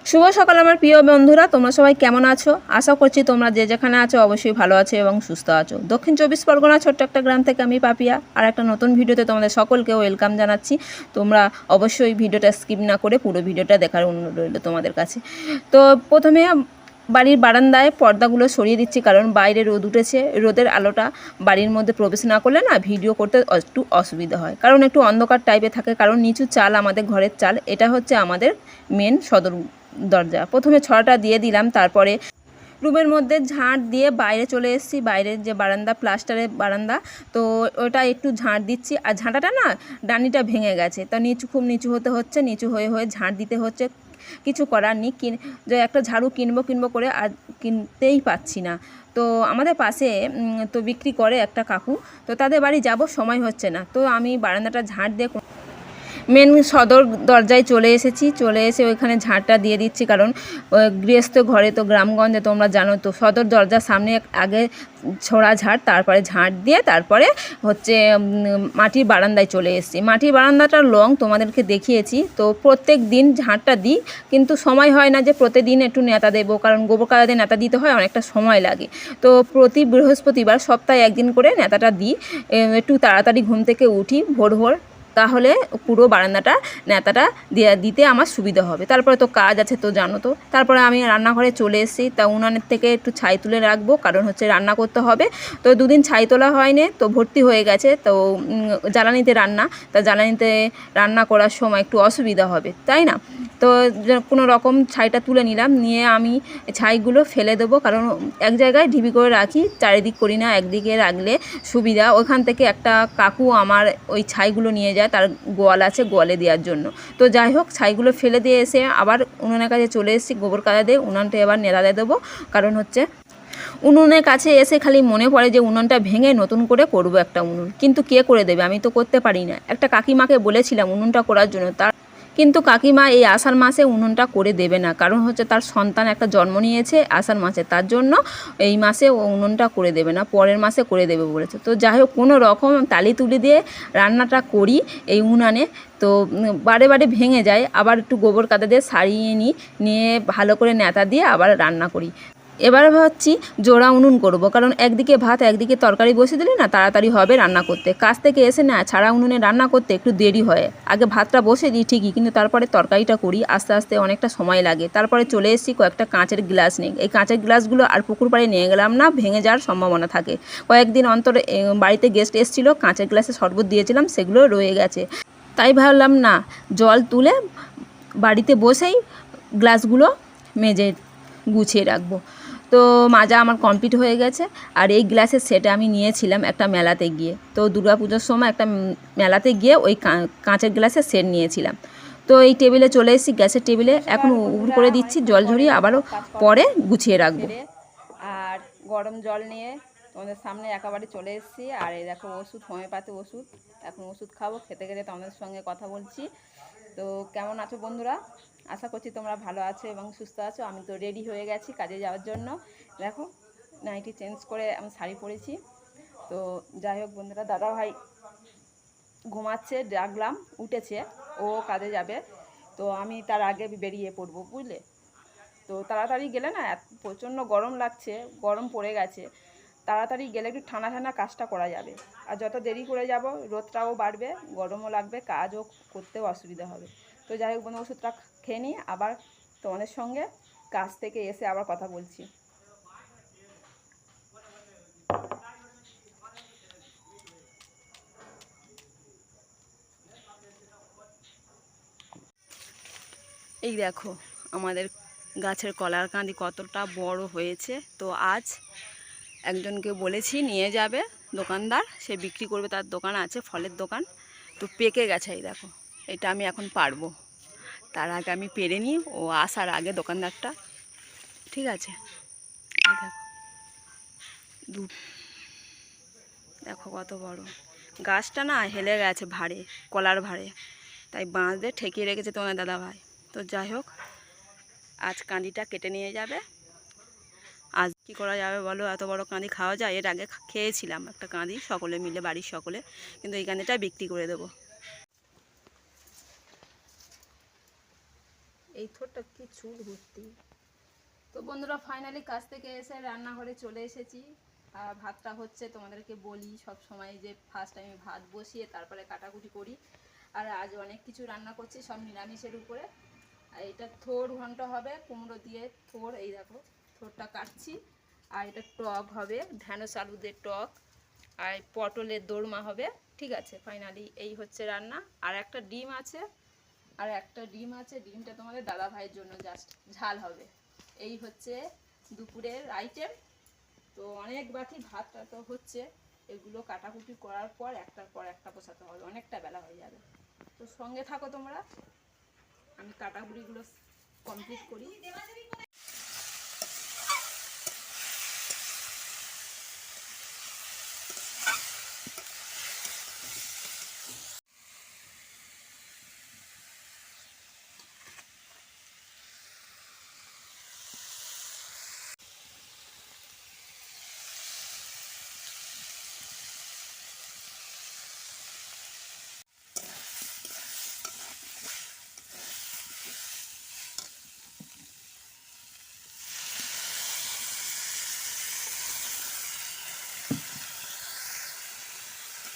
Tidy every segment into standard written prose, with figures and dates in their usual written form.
শুভ সকাল আমার প্রিয় বন্ধুরা, তোমরা সবাই কেমন আছো? আশা করছি তোমরা যে যেখানে আছো অবশ্যই ভালো আছো এবং সুস্থ আছো। দক্ষিণ 24 পরগনা ছোট্ট একটা গ্রাম থেকে আমি পাপিয়া আর একটা নতুন ভিডিওতে তোমাদের সকলকে ওয়েলকাম জানাচ্ছি। তোমরা অবশ্যই ভিডিওটা স্কিপ না করে পুরো ভিডিওটা দেখার অনুরোধ রইল তোমাদের কাছে। তো প্রথমে বাড়ির বারান্দায় পর্দাগুলো সরিয়ে দিচ্ছি, কারণ বাইরে রোদ উঠেছে। রোদের আলোটা বাড়ির মধ্যে প্রবেশ না করলে না ভিডিও করতে একটু অসুবিধা হয়, কারণ একটু অন্ধকার টাইপে থাকে, কারণ নিচু চাল আমাদের ঘরের চাল। এটা হচ্ছে আমাদের মেন সদর দরজা। প্রথমে ছড়াটা দিয়ে দিলাম, তারপরে রুমের মধ্যে ঝাঁট দিয়ে বাইরে চলে এসেছি। বাইরের যে বারান্দা, প্লাস্টারের বারান্দা, তো ওটা একটু ঝাঁট দিচ্ছি। আর ঝাঁটাটা না ডানিটা ভেঙে গেছে, তো খুব নিচু হতে হচ্ছে, নিচু হয়ে হয়ে ঝাঁট দিতে হচ্ছে। কিছু করার নেই, যে একটা ঝাড়ু কিনবো করে আর কিনতেই পাচ্ছি না। তো আমাদের পাশে তো বিক্রি করে একটা কাকু, তো তাদের বাড়ি যাব, সময় হচ্ছে না। তো আমি বারান্দাটা ঝাঁট দিয়ে মেন সদর দরজায় চলে এসে ওইখানে ঝাঁটটা দিয়ে দিচ্ছি, কারণ গৃহস্থ ঘরে তো গ্রামগঞ্জে তোমরা জানো তো সদর দরজার সামনে আগে ছোড়া ঝাঁট, তারপরে ঝাঁট দিয়ে তারপরে হচ্ছে মাটির বারান্দায় চলে এসেছি। মাটির বারান্দাটার লং তোমাদেরকে দেখিয়েছি। তো প্রত্যেক দিন ঝাঁটটা দিই, কিন্তু সময় হয় না যে প্রতিদিন একটু নেতা দেবো, কারণ গোবর কাদা দিয়ে নেতা দিতে হয়, অনেকটা সময় লাগে। তো প্রতি বৃহস্পতিবার সপ্তাহে একদিন করে নেতাটা দিই। একটু তাড়াতাড়ি ঘুম থেকে উঠি ভোর ভোর, তাহলে পুরো বারান্দাটা নেতাটা দিতে আমার সুবিধা হবে। তারপরে তো কাজ আছে, তো জানো তো। তারপরে আমি রান্নাঘরে চলে এসেছি। তা উনানের থেকে একটু ছাই তুলে রাখবো, কারণ হচ্ছে রান্না করতে হবে। তো দুদিন ছাই তোলা হয়নি, তো ভর্তি হয়ে গেছে। তো জ্বালানিতে রান্না, তা জ্বালানিতে রান্না করার সময় একটু অসুবিধা হবে, তাই না? তো কোনো রকম ছাইটা তুলে নিলাম, নিয়ে আমি ছাইগুলো ফেলে দেবো, কারণ এক জায়গায় ঢিবি করে রাখি, চারিদিক করি না। একদিকে রাখলে সুবিধা। ওখান থেকে একটা কাকু আমার ওই ছাইগুলো নিয়ে যায়, তার গোয়াল আছে, গোয়ালে দেওয়ার জন্য। তো যাই হোক, ছাইগুলো ফেলে দিয়ে এসে আবার উনুনের কাছে চলে এসেছি। গোবর কাদা দিয়ে উনুনটা এবার নেড়া দেবো, কারণ হচ্ছে উনুনের কাছে এসে খালি মনে পড়ে যে উনুনটা ভেঙে নতুন করে করব একটা উনুন, কিন্তু কে করে দেবে? আমি তো করতে পারি না। একটা কাকিমাকে বলেছিলাম উনুনটা করার জন্য, কিন্তু কাকিমা এই আষাঢ় মাসে উনুনটা করে দেবে না, কারণ হচ্ছে তার সন্তান একটা জন্ম নিয়েছে আষাঢ় মাসে, তার জন্য এই মাসে ও উনুনটা করে দেবে না, পরের মাসে করে দেবে বলেছে। তো যাই হোক, কোনো রকম তালি তুলি দিয়ে রান্নাটা করি এই উনানে। তো বারে বারে ভেঙে যায়, আবার একটু গোবর কাদা দিয়ে সারিয়ে নিয়ে ভালো করে নেতা দিয়ে আবার রান্না করি। এবার ভাবছি জোড়া উনুন করব, কারণ একদিকে ভাত একদিকে তরকারি বসিয়ে দিলে না তাড়াতাড়ি হবে রান্না করতে। কাজ থেকে এসে না ছাড়া উনুনে রান্না করতে একটু দেরি হয়। আগে ভাতটা বসে দিই ঠিকই, কিন্তু তারপরে তরকারিটা করি, আস্তে আস্তে অনেকটা সময় লাগে। তারপরে চলে এসেছি, কয়েকটা কাঁচের গ্লাস নিই। এই কাঁচের গ্লাসগুলো আর পুকুর পাড়ে নিয়ে গেলাম না, ভেঙে যাওয়ার সম্ভাবনা থাকে। কয়েকদিন অন্তর বাড়িতে গেস্ট এসেছিলো, কাঁচের গ্লাসে শরবত দিয়েছিলাম, সেগুলো রয়ে গেছে। তাই ভাবলাম না, জল তুলে বাড়িতে বসেই গ্লাসগুলো মেজে গুছিয়ে রাখবো। তো মাজা আমার কমপ্লিট হয়ে গেছে। আর এই গ্লাসের সেটে আমি নিয়েছিলাম একটা মেলাতে গিয়ে, তো দুর্গাপুজোর সময় একটা মেলাতে গিয়ে ওই কাঁচের গ্লাসের সেট নিয়েছিলাম। তো এই টেবিলে চলে এসেছি, গ্যাসের টেবিলে এখন উপর করে দিচ্ছি জল ঝরিয়ে, আবারও পরে গুছিয়ে রাখবো। আর গরম জল নিয়ে তোমাদের সামনে একেবারে চলে এসেছি। আর এই দেখো ওষুধ, হোমিওপ্যাথি ওষুধ। এখন ওষুধ খাবো, খেতে খেতে তোমাদের সঙ্গে কথা বলছি। তো কেমন আছো বন্ধুরা? আশা করছি তোমরা ভালো আছো এবং সুস্থ আছো। আমি তো রেডি হয়ে গেছি কাজে যাওয়ার জন্য। দেখো নাইটি চেঞ্জ করে আমি শাড়ি পরেছি। তো যাই হোক বন্ধুরা, দাদা ভাই ঘুমাচ্ছে, ডাকলাম, উঠেছে, ও কাজে যাবে। তো আমি তার আগে বেরিয়ে পড়বো, বুঝলে? তো তাড়াতাড়ি গেলে না প্রচণ্ড গরম লাগছে, গরম পড়ে গেছে। তাড়াতাড়ি গেলে একটু ঠান্ডা ঠান্ডা কাজটা করা যাবে। আর যত দেরি করে যাব রোদটাও বাড়বে, গরমও লাগবে, কাজও করতেও অসুবিধা হবে। তো যাই হোক বন্ধু, ওষুধটা খেয়ে নিই, আবার তোমাদের সঙ্গে কাজ থেকে এসে আবার কথা বলছি। এই দেখো আমাদের গাছের কলার কাঁদি কতটা বড় হয়েছে। তো আজ একজনকে বলেছি নিয়ে যাবে, দোকানদার, সে বিক্রি করবে, তার দোকান আছে, ফলের দোকান। তো পেকে গেছে, এই দেখো, এটা আমি এখন পারবো। তার আগে আমি পেরে নিই, ও আসার আগে দোকানদারটা, ঠিক আছে? দেখো দেখো কত বড় গাছটা, না হেলে গেছে ভারে, কলার ভারে, তাই বাঁশ দিয়ে ঠেকিয়ে রেখেছে তোমার দাদা ভাই। তো যাই হোক, আজ কাঁদিটা কেটে নিয়ে যাবে। আজ কি করা যাবে বলো? এত বড় কাঁদি খাওয়া যায়? এর আগে খেয়েছিলাম একটা কাঁদি সকলে মিলে, বাড়ির সকলে, কিন্তু এই কাঁদিটা বিক্রি করে দেবো। এই থোরটা কি চুল ভর্তি। তো বন্ধুরা ফাইনালি কাজ থেকে এসে রান্নাঘরে চলে এসেছি। আর ভাতটা হচ্ছে, তোমাদেরকে বলি সব সময় যে ফার্স্ট আমি ভাত বসিয়ে তারপরে কাটাকুটি করি। আর আজ অনেক কিছু রান্না করছি, সব নিরামিষের উপরে। আর এটা থোর ঘন্ট হবে, কুমড়ো দিয়ে থোর, এই দেখো থোরটা কাটছি। আর এটা টক হবে, ঢ্যাঁড়স আলু দিয়ে টক, আর পটলের দোরমা হবে। ঠিক আছে, ফাইনালি এই হচ্ছে রান্না। আর একটা ডিম আছে, ডিমটা তোমাদের দাদা ভাইয়ের জন্য জাস্ট ঝাল হবে। এই হচ্ছে দুপুরের আইটেম। তো অনেক বাকি ভাতটা তো হচ্ছে, এগুলো কাটাকুটি করার পর একটার পর একটা বসাতে হবে, অনেকটা বেলা হয়ে যাবে। তো সঙ্গে থাকো তোমরা, আমি কাটাকুটিগুলো কমপ্লিট করি।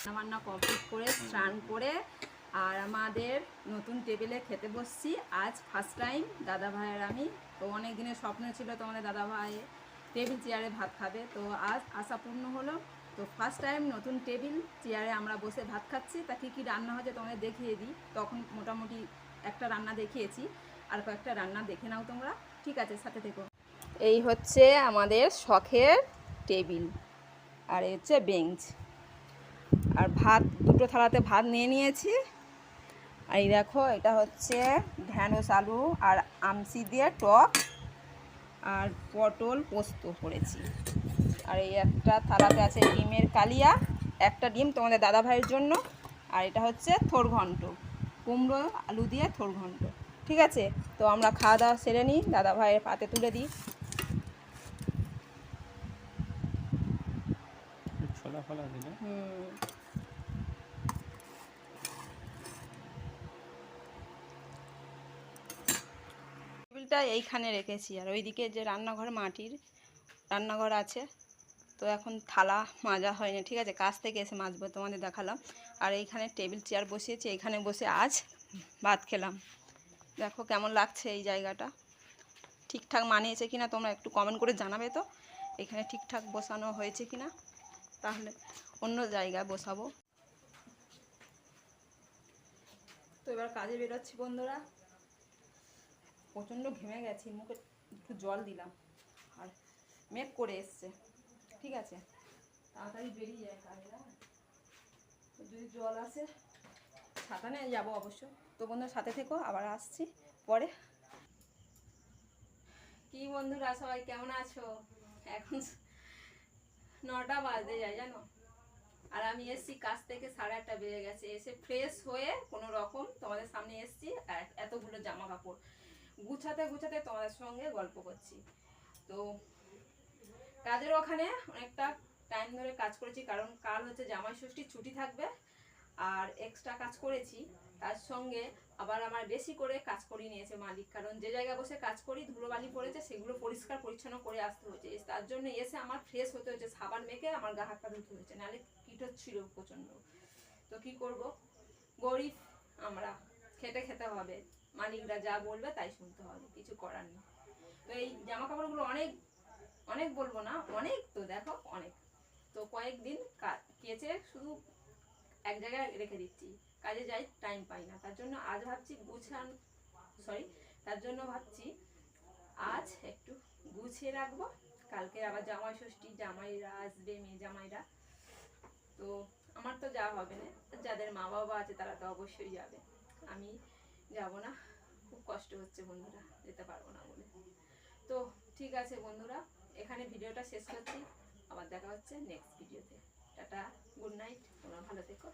রান্নাবান্না কমপ্লিট করে স্নান করে আর আমাদের নতুন টেবিলে খেতে বসছি। আজ ফার্স্ট টাইম দাদা ভাইয়ের আমি, তো অনেক দিনের স্বপ্ন ছিল তোমাদের দাদা ভাই টেবিল চেয়ারে ভাত খাবে, তো আজ আশা পূর্ণ হলো। তো ফার্স্ট টাইম নতুন টেবিল চেয়ারে আমরা বসে ভাত খাচ্ছি। তা কী কী রান্না হয়েছে তোমাদের দেখিয়ে দিই। তখন মোটামুটি একটা রান্না দেখিয়েছি, আর কয়েকটা রান্না দেখে নাও তোমরা। ঠিক আছে, সাথে থেকো। এই হচ্ছে আমাদের শখের টেবিল, আর এই হচ্ছে বেঞ্চ। আর ভাত দুটো থালাতে ভাত নিয়ে নিয়েছি। আর এই দেখো, এটা হচ্ছে ঢ্যাঁড়স আলু আর আমসি দিয়ে টক, আর পটল পোস্ত করেছি। আর এই একটা থালাতে আছে ডিমের কালিয়া, একটা ডিম তোমাদের দাদা ভাইয়ের জন্য। আর এটা হচ্ছে থোর ঘন্ট, কুমড়ো আলু দিয়ে থোর ঘন্ট। ঠিক আছে, তো আমরা খাওয়া দাওয়া সেরে নিই, দাদা ভাইয়ের পাতে তুলে দিই। টেবিলটা এইখানে রেখেছি, আর ওইদিকে যে রান্নাঘর, মাটির রান্নাঘর আছে। তো এখন থালা মাজা হয়নি, ঠিক আছে, কাজ থেকে এসে মাজবো, তোমাদের দেখালাম। আর এইখানে টেবিল চেয়ার বসিয়েছি, এইখানে বসে আজ ভাত খেলাম। দেখো কেমন লাগছে এই জায়গাটা, ঠিকঠাক মানিয়েছে কিনা তোমরা একটু কমেন্ট করে জানাবে তো, এখানে ঠিকঠাক বসানো হয়েছে কিনা, তাহলে অন্য জায়গায় বসাবো। তো এবার কাজে বেরোচ্ছি বন্ধুরা, প্রচণ্ড ঘেমে গেছি, মুখে একটু জল দিলাম। আর মেঘ করে এসছে, ঠিক আছে, তাড়াতাড়ি বেরিয়ে যায় কাজে। যদি জল আসে ছাতা নিয়ে যাবো অবশ্য। তো বন্ধুরা সাথে থেকো, আবার আসছি পরে। কি বন্ধুরা সবাই কেমন আছো? এখন 9টা বাজতে যায় জানো। আর আমি এসছি কাজ থেকে 8:30 বেজে গেছে, এসে ফ্রেশ হয়ে কোনো রকম তোমাদের সামনে এসছি। আর এতগুলো জামা কাপড় গুছাতে গুছাতে তোমাদের সঙ্গে গল্প করছি। তো কাজের ওখানে অনেকটা টাইম ধরে কাজ করেছি, কারণ কাল হচ্ছে জামাই ষষ্ঠী, ছুটি থাকবে। আর এক্সট্রা কাজ করেছি, তার সঙ্গে আবার আমার বেশি করে কাজ করিয়ে নিয়েছে মালিক, কারণ যে জায়গায় বসে কাজ করি ধুলোবালি পড়েছে, সেগুলো পরিষ্কার পরিচ্ছন্ন করে আসতে হয়েছে। তার জন্য এসে আমার ফ্রেশ হতে হয়েছে, সাবান মেখে আমার গা হাত পা ধুতে হয়েছে, নাহলে কিট ছিল প্রচণ্ড। তো কি করব, গরিব আমরা, খেটে খেতে হবে, মালিকরা যা বলবে তাই শুনতে হবে, কিছু করার নেই। তো এই জামা কাপড়গুলো অনেক অনেক বলবো না, অনেক, তো দেখো অনেক। তো কয়েকদিন কেচে শুধু এক জায়গায় রেখে দিচ্ছি, কাজে যাই টাইম পাই না। তার জন্য আজ ভাবছি তার জন্য ভাবছি আজ একটু গুছিয়ে রাখবো। কালকে আবার জামাই ষষ্ঠী, জামাইরা আসবে, মেয়ে জামাইরা। তো আমার তো যাওয়া হবে না, যাদের মা বাবা আছে তারা তো অবশ্যই যাবে, আমি যাব না। খুব কষ্ট হচ্ছে বন্ধুরা, যেতে পারবো না বলে। তো ঠিক আছে বন্ধুরা, এখানে ভিডিওটা শেষ করছি, আবার দেখা হচ্ছে নেক্সট ভিডিওতে। টাটা, গুড নাইট, তোমরা ভালো থেকো।